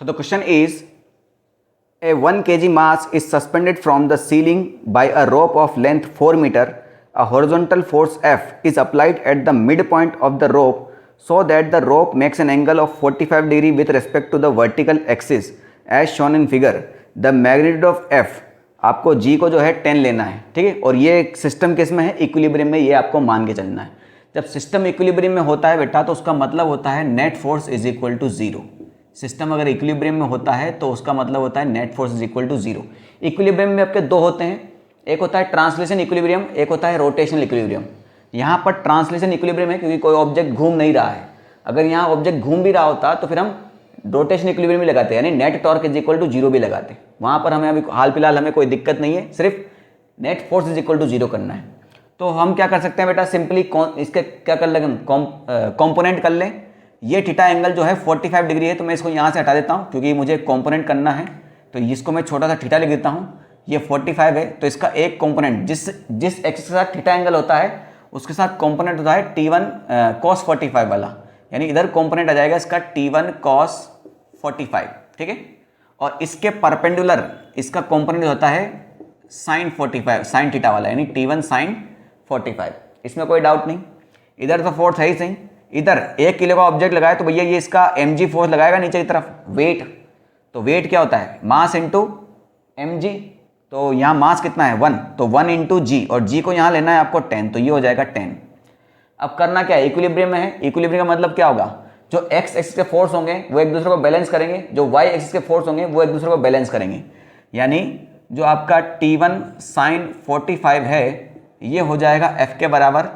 So the question is, a 1 kg mass is suspended from the ceiling by a rope of length 4 meter. A horizontal force F is applied at the midpoint of the rope so that the rope makes an angle of 45 degree with respect to the vertical axis as shown in figure. The magnitude of F, आपको G को जो है 10 लेना है, ठीक है। और ये सिस्टम किस में है, इक्विलिब्रियम में, ये आपको मान के चलना है। जब सिस्टम इक्विलिब्रियम में होता है बेटा तो उसका मतलब होता है net force is equal to zero. System अगर इक्विलिब्रियम में होता है तो उसका मतलब होता है net force is equal to zero. Equilibrium में आपके दो होते हैं, एक होता है ट्रांसलेशन इक्विलिब्रियम, एक होता है रोटेशनल इक्विलिब्रियम। यहाँ पर ट्रांसलेशन इक्विलिब्रियम है क्योंकि कोई ऑब्जेक्ट घूम नहीं रहा है। अगर यहाँ ऑब्जेक्ट घूम भी रहा होता तो फिर हम रोटेशन इक्विलिब्रियम भी लगाते, यानी net torque is equal to zero भी लगाते। वहाँ पर हमें अभी हाल फिलहाल हमें कोई दिक्कत नहीं है, सिर्फ net force is equal to zero करना है। तो हम क्या कर सकते हैं बेटा, सिंपली इसके क्या कर लेंगे, कॉम्पोनेंट कर लें। ये थीटा एंगल जो है 45 डिग्री है, तो मैं इसको यहाँ से हटा देता हूँ क्योंकि मुझे कॉम्पोनेंट करना है। तो इसको मैं छोटा सा थीटा लिख देता हूँ, ये 45 है, तो इसका एक कॉम्पोनेंट जिस एक्सिस के साथ थीटा एंगल होता है उसके साथ कॉम्पोनेंट होता है T1 cos 45 वाला, यानी इधर कॉम्पोनेंट आ जाएगा इसका T1 cos 45, ठीक है। और इसके परपेंडिकुलर इसका कॉम्पोनेंट होता है sin 45, sin थीटा वाला, यानी T1 sin 45। इसमें कोई डाउट नहीं। इधर तो फोर्स है ही सही, इधर 1 किलो का ऑब्जेक्ट लगाया तो भैया ये इसका mg फोर्स लगाएगा नीचे की तरफ, वेट। तो वेट क्या होता है, मास इंटू mg। तो यहाँ मास कितना है 1, तो 1 इंटू जी, और जी को यहाँ लेना है आपको 10, तो ये हो जाएगा 10। अब करना क्या है, इक्विलिब्रियम में है। इक्विलिब्रियम का मतलब क्या होगा, जो x एक्सिस के फोर्स होंगे वो एक दूसरे को बैलेंस करेंगे, जो y एक्सिस के फोर्स होंगे वो एक दूसरे को बैलेंस करेंगे। यानी जो आपका T1 sin 45 है ये हो जाएगा f के बराबर,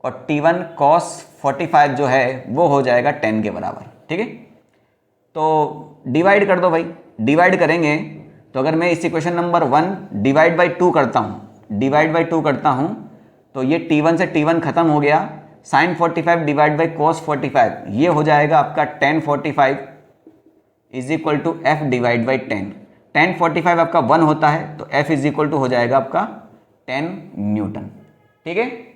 और T1 cos 45 जो है वो हो जाएगा 10 के बराबर, ठीक है। तो डिवाइड कर दो भाई, डिवाइड करेंगे तो अगर मैं इस इक्वेशन नंबर 1 डिवाइड बाई 2 करता हूँ, तो ये T1 से T1 खत्म हो गया, sin 45 डिवाइड बाई cos 45, ये हो जाएगा आपका tan 45 is equal to f divide by 10। tan 45 आपका 1 होता है, तो f इज इक्वल टू हो जाएगा आपका 10 न्यूटन, ठीक है।